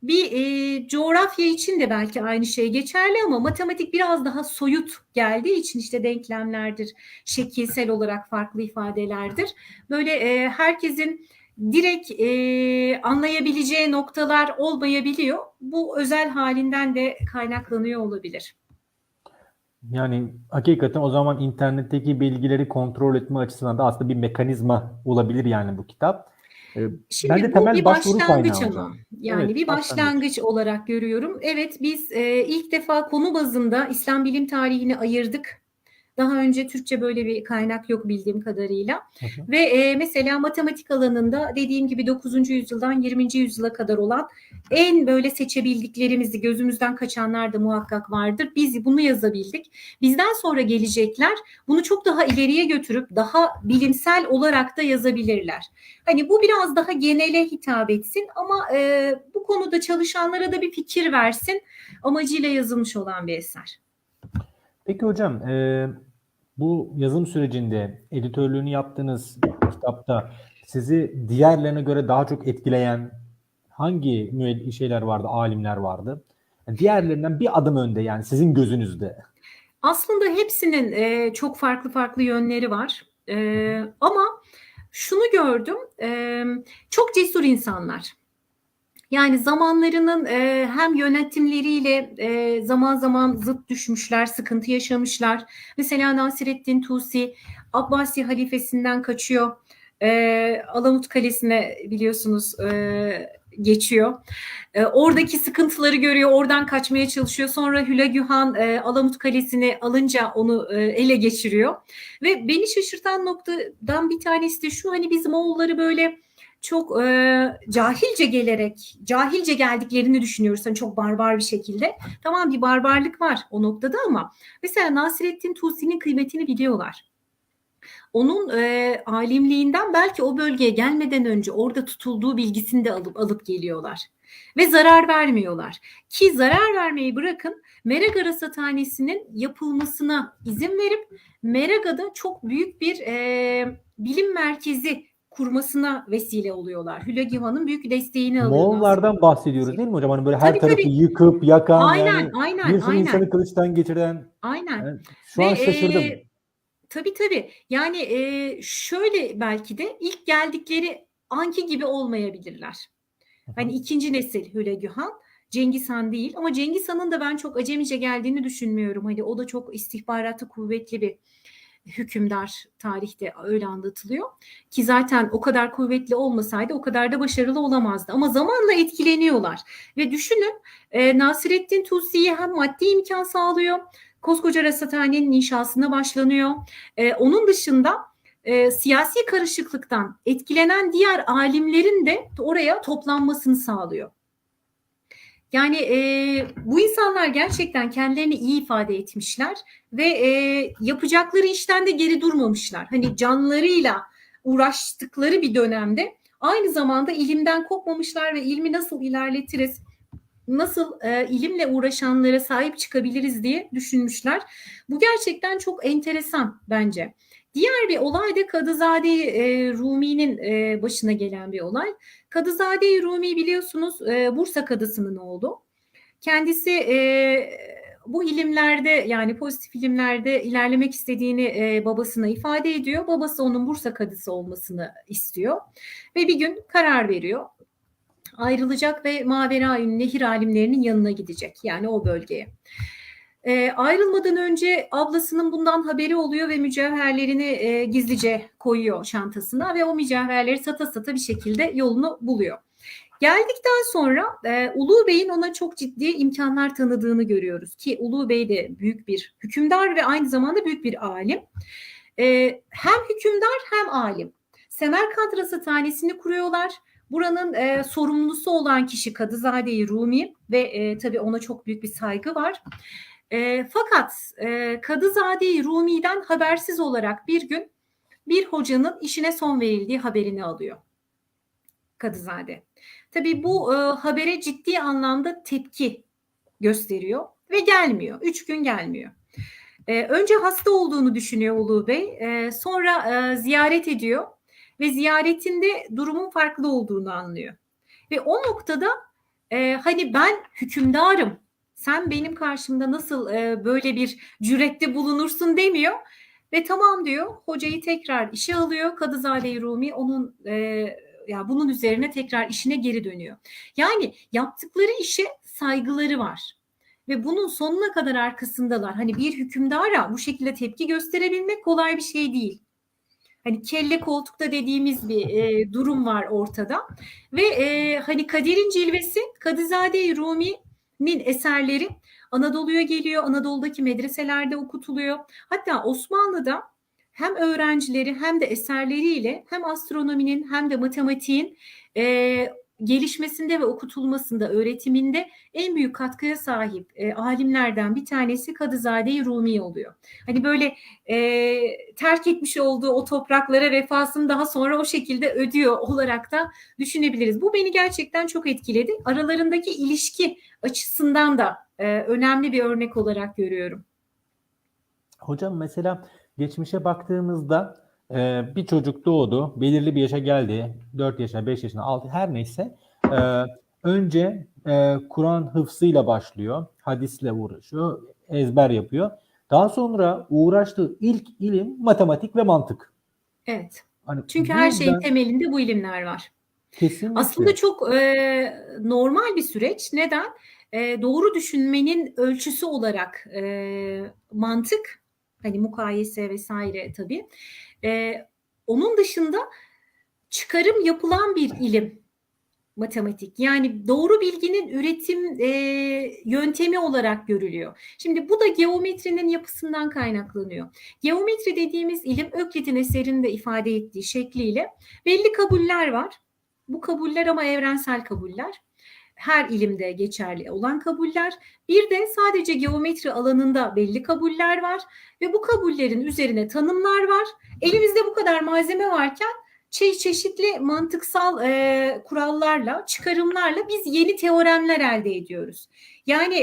Speaker 2: Bir coğrafya için de belki aynı şey geçerli ama matematik biraz daha soyut geldiği için, işte denklemlerdir, şekilsel olarak farklı ifadelerdir. Böyle herkesin direkt anlayabileceği noktalar olmayabiliyor. Bu özel halinden de kaynaklanıyor olabilir.
Speaker 1: Yani hakikaten o zaman internetteki bilgileri kontrol etme açısından da aslında bir mekanizma olabilir yani bu kitap. Bence
Speaker 2: Şimdi bu
Speaker 1: temel
Speaker 2: bir
Speaker 1: başvuru
Speaker 2: başlangıç
Speaker 1: kaynağı
Speaker 2: ama.
Speaker 1: hocam.
Speaker 2: Yani
Speaker 1: Evet,
Speaker 2: bir
Speaker 1: başlangıç.
Speaker 2: başlangıç olarak görüyorum. Evet, biz ilk defa konu bazında İslam bilim tarihini ayırdık. Daha önce Türkçe böyle bir kaynak yok bildiğim kadarıyla.
Speaker 1: Hı hı.
Speaker 2: Ve mesela matematik alanında dediğim gibi 9. yüzyıldan 20. yüzyıla kadar olan en böyle seçebildiklerimizi, gözümüzden kaçanlar da muhakkak vardır. Biz bunu yazabildik. Bizden sonra gelecekler bunu çok daha ileriye götürüp daha bilimsel olarak da yazabilirler. Hani bu biraz daha genele hitap etsin ama bu konuda çalışanlara da bir fikir versin amacıyla yazılmış olan bir eser.
Speaker 1: Peki hocam, bu yazım sürecinde editörlüğünü yaptığınız kitapta sizi diğerlerine göre daha çok etkileyen hangi şeyler vardı, alimler vardı? Diğerlerinden bir adım önde yani sizin gözünüzde.
Speaker 2: Aslında hepsinin çok farklı farklı yönleri var. Ama şunu gördüm, çok cesur insanlar. Yani zamanlarının hem yönetimleriyle zaman zaman zıt düşmüşler, sıkıntı yaşamışlar. Mesela Nasreddin Tusi Abbasi halifesinden kaçıyor. Alamut Kalesi'ne biliyorsunuz geçiyor. Oradaki sıkıntıları görüyor, oradan kaçmaya çalışıyor. Sonra Hülegühan Alamut Kalesi'ni alınca onu ele geçiriyor. Ve beni şaşırtan noktadan bir tanesi de şu: hani biz Moğolları böyle çok cahilce gelerek, cahilce geldiklerini düşünüyoruz. Hani çok barbar bir şekilde. Tamam, bir barbarlık var o noktada ama mesela Nasreddin Tusi'nin kıymetini biliyorlar. Onun alimliğinden belki o bölgeye gelmeden önce orada tutulduğu bilgisini de alıp geliyorlar. Ve zarar vermiyorlar. Ki zarar vermeyi bırakın, Meraga Rasathanesi'nin yapılmasına izin verip Meraga'da çok büyük bir bilim merkezi kurmasına vesile oluyorlar. Hülegühan'ın büyük desteğini alıyor
Speaker 1: Moğollardan
Speaker 2: Nasreddin
Speaker 1: bahsediyoruz
Speaker 2: Tusi.
Speaker 1: değil mi hocam? Hani böyle her
Speaker 2: Tabii
Speaker 1: tarafı
Speaker 2: tabii.
Speaker 1: yıkıp yakan
Speaker 2: Aynen,
Speaker 1: yani
Speaker 2: aynen,
Speaker 1: bir sürü
Speaker 2: aynen.
Speaker 1: insanı kılıçtan geçiren.
Speaker 2: Aynen.
Speaker 1: Yani şu
Speaker 2: Ve
Speaker 1: an şaşırdım.
Speaker 2: tabii tabii. Yani şöyle, belki de ilk geldikleri anki gibi olmayabilirler.
Speaker 1: Hı
Speaker 2: Hani
Speaker 1: hı.
Speaker 2: ikinci nesil Hülegühan, Cengiz Han değil. Ama Cengiz Han'ın da ben çok acemice geldiğini düşünmüyorum. Hani o da çok istihbaratı kuvvetli bir hükümdar, tarihte öyle anlatılıyor. Ki zaten o kadar kuvvetli olmasaydı o kadar da başarılı olamazdı. Ama zamanla etkileniyorlar. Ve düşünün, Nasreddin Tusi'ye hem maddi imkan sağlıyor, koskoca rasathanenin inşasına başlanıyor. Onun dışında siyasi karışıklıktan etkilenen diğer alimlerin de oraya toplanmasını sağlıyor. Yani bu insanlar gerçekten kendilerini iyi ifade etmişler ve yapacakları işten de geri durmamışlar. Hani canlarıyla uğraştıkları bir dönemde aynı zamanda ilimden kopmamışlar ve ilmi nasıl ilerletiriz, nasıl ilimle uğraşanlara sahip çıkabiliriz diye düşünmüşler. Bu gerçekten çok enteresan bence. Diğer bir olay da Kadızade Rumi'nin başına gelen bir olay. Kadızade Rumi biliyorsunuz Bursa Kadısı'nın oğlu. Kendisi bu ilimlerde, yani pozitif ilimlerde ilerlemek istediğini babasına ifade ediyor. Babası onun Bursa Kadısı olmasını istiyor. Ve bir gün karar veriyor. Ayrılacak ve Maveraün Nehir alimlerinin yanına gidecek. Yani o bölgeye. Ayrılmadan önce ablasının bundan haberi oluyor ve mücevherlerini gizlice koyuyor çantasına ve o mücevherleri sata sata bir şekilde yolunu buluyor. Geldikten sonra Ulu Bey'in ona çok ciddi imkanlar tanıdığını görüyoruz ki Ulu Bey de büyük bir hükümdar ve aynı zamanda büyük bir alim. Hem hükümdar hem alim. Semerkant Rasathanesi'ni kuruyorlar. Buranın sorumlusu olan kişi Kadızade-i Rumi ve tabii ona çok büyük bir saygı var. Fakat Kadızade-i Rumi'den habersiz olarak bir gün bir hocanın işine son verildiği haberini alıyor Kadızade. Tabii bu habere ciddi anlamda tepki gösteriyor ve gelmiyor. 3 gün gelmiyor. Önce hasta olduğunu düşünüyor Ulu Bey. Sonra ziyaret ediyor ve ziyaretinde durumun farklı olduğunu anlıyor. Ve o noktada hani ben hükümdarım, sen benim karşımda nasıl böyle bir cürette bulunursun demiyor. Ve tamam diyor, hocayı tekrar işe alıyor. Kadızade-i Rumi onun ya bunun üzerine tekrar işine geri dönüyor. Yani yaptıkları işe saygıları var. Ve bunun sonuna kadar arkasındalar. Hani bir hükümdara bu şekilde tepki gösterebilmek kolay bir şey değil. Hani kelle koltukta dediğimiz bir durum var ortada. Ve hani Kadir'in cilvesi, Kadızade-i Rumi'nin eserleri Anadolu'ya geliyor. Anadolu'daki medreselerde okutuluyor. Hatta Osmanlı'da hem öğrencileri hem de eserleriyle hem astronominin hem de matematiğin gelişmesinde ve okutulmasında, öğretiminde en büyük katkıya sahip alimlerden bir tanesi Kadızade-i Rumi oluyor. Hani böyle terk etmiş olduğu o topraklara vefasını daha sonra o şekilde ödüyor olarak da düşünebiliriz. Bu beni gerçekten çok etkiledi. Aralarındaki ilişki açısından da önemli bir örnek olarak görüyorum.
Speaker 1: Hocam mesela geçmişe baktığımızda bir çocuk doğdu, belirli bir yaşa geldi, 4 yaşına, 5 yaşına, 6 her neyse önce Kur'an hıfzıyla başlıyor, hadisle uğraşıyor, ezber yapıyor. Daha sonra uğraştığı ilk ilim matematik ve mantık.
Speaker 2: Evet.
Speaker 1: Hani
Speaker 2: çünkü her şeyin temelinde bu ilimler var.
Speaker 1: Kesinlikle.
Speaker 2: Aslında çok normal bir süreç. Neden? Doğru düşünmenin ölçüsü olarak mantık, hani mukayese vesaire tabii. Onun dışında çıkarım yapılan bir ilim matematik. Yani doğru bilginin üretim yöntemi olarak görülüyor. Şimdi bu da geometrinin yapısından kaynaklanıyor. Geometri dediğimiz ilim Öklit'in eserinde ifade ettiği şekliyle belli kabuller var. Bu kabuller ama evrensel kabuller. Her ilimde geçerli olan kabuller. Bir de sadece geometri alanında belli kabuller var ve bu kabullerin üzerine tanımlar var. Elimizde bu kadar malzeme varken çeşitli mantıksal kurallarla, çıkarımlarla biz yeni teoremler elde ediyoruz. Yani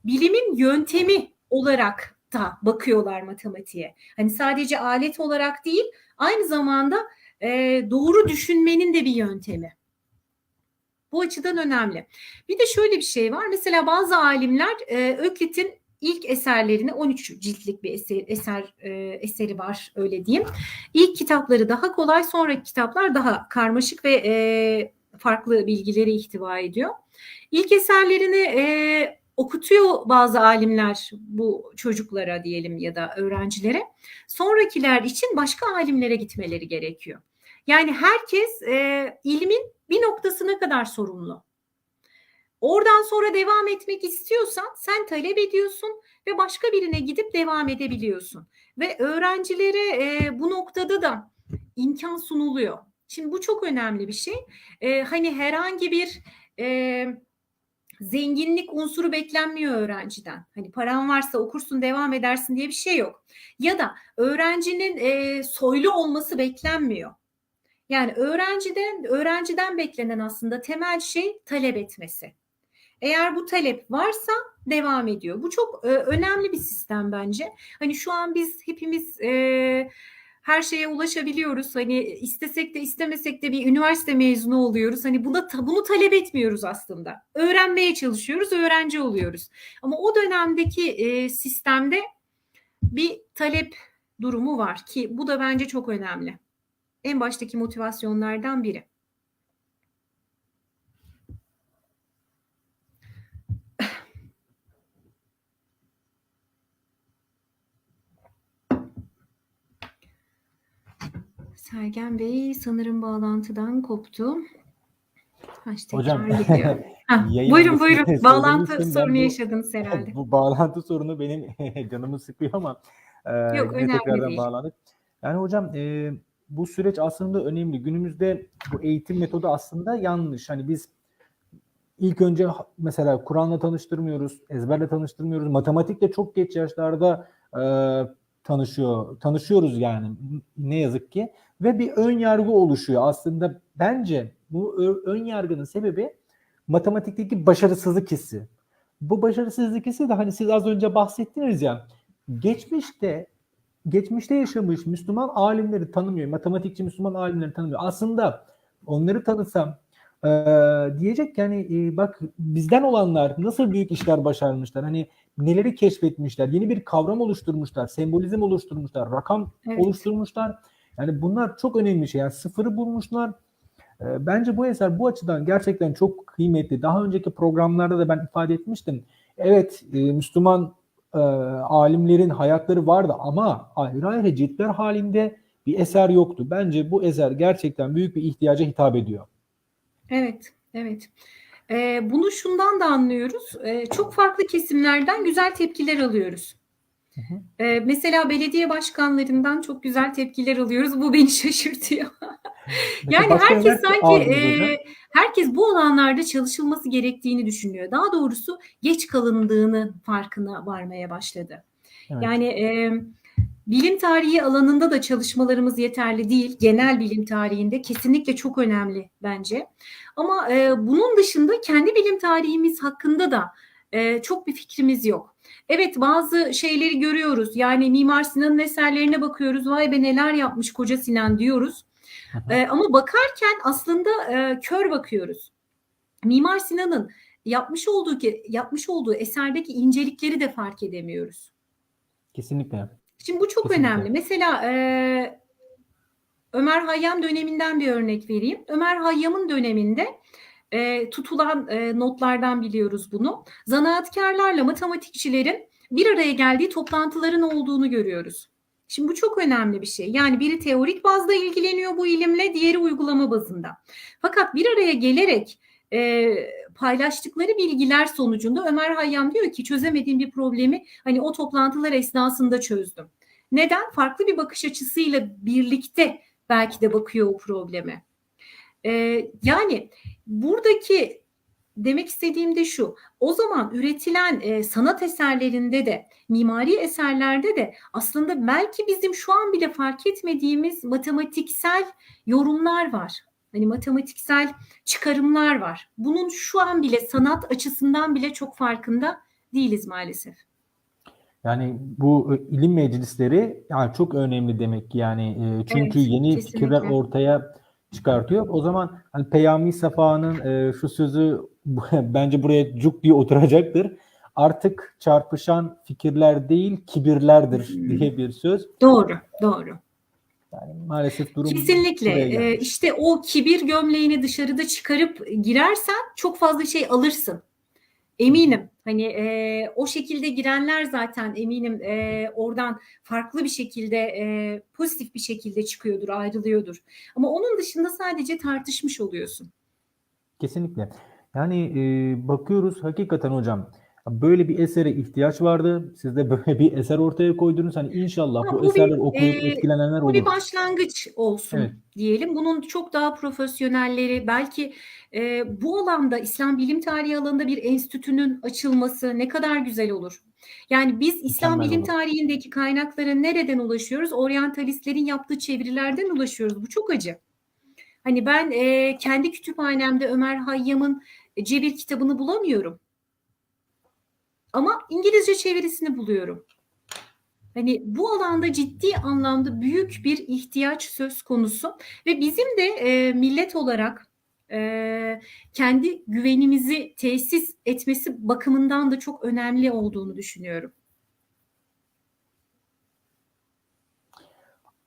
Speaker 2: bilimin yöntemi olarak da bakıyorlar matematiğe. Hani sadece alet olarak değil, aynı zamanda doğru düşünmenin de bir yöntemi. Bu açıdan önemli. Bir de şöyle bir şey var. Mesela bazı alimler Öklit'in ilk eserlerini 13 ciltlik bir eseri var öyle diyeyim. İlk kitapları daha kolay, sonraki kitaplar daha karmaşık ve farklı bilgileri ihtiva ediyor. İlk eserlerini okutuyor bazı alimler bu çocuklara diyelim ya da öğrencilere. Sonrakiler için başka alimlere gitmeleri gerekiyor. Yani herkes ilmin bir noktasına kadar sorumlu. Oradan sonra devam etmek istiyorsan sen talep ediyorsun ve başka birine gidip devam edebiliyorsun. Ve öğrencilere bu noktada da imkan sunuluyor. Şimdi bu çok önemli bir şey. Hani herhangi bir zenginlik unsuru beklenmiyor öğrenciden. Hani paran varsa okursun, devam edersin diye bir şey yok. Ya da öğrencinin soylu olması beklenmiyor. Yani öğrenciden beklenen aslında temel şey talep etmesi. Eğer bu talep varsa devam ediyor. Bu çok önemli bir sistem bence. Hani şu an biz hepimiz her şeye ulaşabiliyoruz. Hani istesek de istemesek de bir üniversite mezunu oluyoruz. Hani bunu talep etmiyoruz aslında. Öğrenmeye çalışıyoruz, öğrenci oluyoruz. Ama o dönemdeki sistemde bir talep durumu var ki bu da bence çok önemli. En baştaki motivasyonlardan biri. Sergen Bey sanırım bağlantıdan koptu.
Speaker 1: Hocam
Speaker 2: buyurun. Bağlantı sorunu yaşadınız herhalde.
Speaker 1: Bu bağlantı sorunu benim canımı sıkıyor ama
Speaker 2: Yok,
Speaker 1: yine tekrardan
Speaker 2: değil.
Speaker 1: bağlandık. Yani hocam bu süreç aslında önemli. Günümüzde bu eğitim metodu aslında yanlış. Hani biz ilk önce mesela Kur'an'la tanıştırmıyoruz, ezberle tanıştırmıyoruz. Matematikle çok geç yaşlarda tanışıyoruz yani ne yazık ki. Ve bir ön yargı oluşuyor. Aslında bence bu ön yargının sebebi matematikteki başarısızlık hissi. Bu başarısızlık hissi de hani siz az önce bahsettiniz ya, geçmişte yaşamış Müslüman alimleri tanımıyor. Matematikçi Müslüman alimleri tanımıyor. Aslında onları tanısam diyecek ki hani bak bizden olanlar nasıl büyük işler başarmışlar. Hani neleri keşfetmişler. Yeni bir kavram oluşturmuşlar. Sembolizm oluşturmuşlar. Rakam oluşturmuşlar. Yani bunlar çok önemli şey. Yani sıfırı bulmuşlar. Bence bu eser bu açıdan gerçekten çok kıymetli. Daha önceki programlarda da ben ifade etmiştim. Evet, Müslüman alimlerin hayatları vardı ama ayrı ayrı ciltler halinde bir eser yoktu. Bence bu eser gerçekten büyük bir ihtiyaca hitap ediyor.
Speaker 2: Evet, evet. Bunu şundan da anlıyoruz. Çok farklı kesimlerden güzel tepkiler alıyoruz.
Speaker 1: Hı hı.
Speaker 2: Mesela belediye başkanlarından çok güzel tepkiler alıyoruz. Bu beni şaşırtıyor. Yani
Speaker 1: Başka
Speaker 2: herkes sanki
Speaker 1: hocam?
Speaker 2: herkes bu alanlarda çalışılması gerektiğini düşünüyor. Daha doğrusu geç kalındığını farkına varmaya başladı.
Speaker 1: Evet.
Speaker 2: Yani bilim tarihi alanında da çalışmalarımız yeterli değil. Genel bilim tarihinde kesinlikle çok önemli bence. Ama bunun dışında kendi bilim tarihimiz hakkında da çok bir fikrimiz yok. Evet, bazı şeyleri görüyoruz. Yani Mimar Sinan'ın eserlerine bakıyoruz. Vay be neler yapmış koca Sinan diyoruz. Ama bakarken aslında kör bakıyoruz. Mimar Sinan'ın yapmış olduğu eserdeki incelikleri de fark edemiyoruz.
Speaker 1: Kesinlikle.
Speaker 2: Şimdi bu çok
Speaker 1: Kesinlikle
Speaker 2: önemli. Mesela Ömer Hayyam döneminden bir örnek vereyim. Ömer Hayyam'ın döneminde tutulan notlardan biliyoruz bunu. Zanaatkarlarla matematikçilerin bir araya geldiği toplantıların olduğunu görüyoruz. Şimdi bu çok önemli bir şey. Yani biri teorik bazda ilgileniyor bu ilimle, diğeri uygulama bazında. Fakat bir araya gelerek paylaştıkları bilgiler sonucunda Ömer Hayyam diyor ki çözemediğim bir problemi hani o toplantılar esnasında çözdüm. Neden? Farklı bir bakış açısıyla birlikte belki de bakıyor o probleme. Yani buradaki demek istediğim de şu. O zaman üretilen sanat eserlerinde de, mimari eserlerde de aslında belki bizim şu an bile fark etmediğimiz matematiksel yorumlar var. Hani matematiksel çıkarımlar var. Bunun şu an bile sanat açısından bile çok farkında değiliz maalesef.
Speaker 1: Yani bu ilim meclisleri yani çok önemli demek ki yani çünkü
Speaker 2: Evet,
Speaker 1: yeni fikirler
Speaker 2: kesinlikle.
Speaker 1: ortaya çıkartıyor. O zaman hani Peyami Safa'nın şu sözü bence buraya cuk diye oturacaktır. Artık çarpışan fikirler değil kibirlerdir diye bir söz.
Speaker 2: Doğru, doğru.
Speaker 1: Yani maalesef durum
Speaker 2: Kesinlikle.
Speaker 1: buraya gelmiş.
Speaker 2: İşte o kibir gömleğini dışarıda çıkarıp girersen çok fazla şey alırsın. Eminim. Hani o şekilde girenler zaten eminim oradan farklı bir şekilde pozitif bir şekilde çıkıyordur, ayrılıyordur. Ama onun dışında sadece tartışmış oluyorsun.
Speaker 1: Kesinlikle. Yani bakıyoruz hakikaten hocam böyle bir esere ihtiyaç vardı. Siz de böyle bir eser ortaya koydunuz. Hani inşallah
Speaker 2: Ama
Speaker 1: bu eserler okuyup etkilenenler
Speaker 2: bu bir
Speaker 1: olur.
Speaker 2: başlangıç
Speaker 1: Evet.
Speaker 2: olsun diyelim. Bunun çok daha profesyonelleri belki bu alanda İslam bilim tarihi alanında bir enstitünün açılması ne kadar güzel olur. Yani biz İslam
Speaker 1: Mükemmel
Speaker 2: bilim
Speaker 1: olur.
Speaker 2: tarihindeki kaynaklara nereden ulaşıyoruz? Oryantalistlerin yaptığı çevirilerden ulaşıyoruz. Bu çok acı. Hani ben kendi kütüphanemde Ömer Hayyam'ın Cebir kitabını bulamıyorum. Ama İngilizce çevirisini buluyorum. Hani bu alanda ciddi anlamda büyük bir ihtiyaç söz konusu ve bizim de millet olarak kendi güvenimizi tesis etmesi bakımından da çok önemli olduğunu düşünüyorum.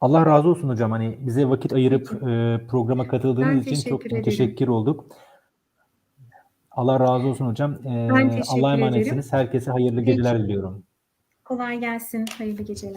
Speaker 1: Allah razı olsun hocam. Hani bize vakit ayırıp
Speaker 2: Peki.
Speaker 1: programa katıldığınız
Speaker 2: Ben
Speaker 1: için çok
Speaker 2: teşekkür ederim.
Speaker 1: müteşekkir olduk. Allah razı olsun hocam.
Speaker 2: Ben
Speaker 1: Allah'a
Speaker 2: teşekkür ederim.
Speaker 1: emanetsiniz. Herkese hayırlı geceler
Speaker 2: Peki.
Speaker 1: diliyorum.
Speaker 2: Kolay gelsin. Hayırlı geceler.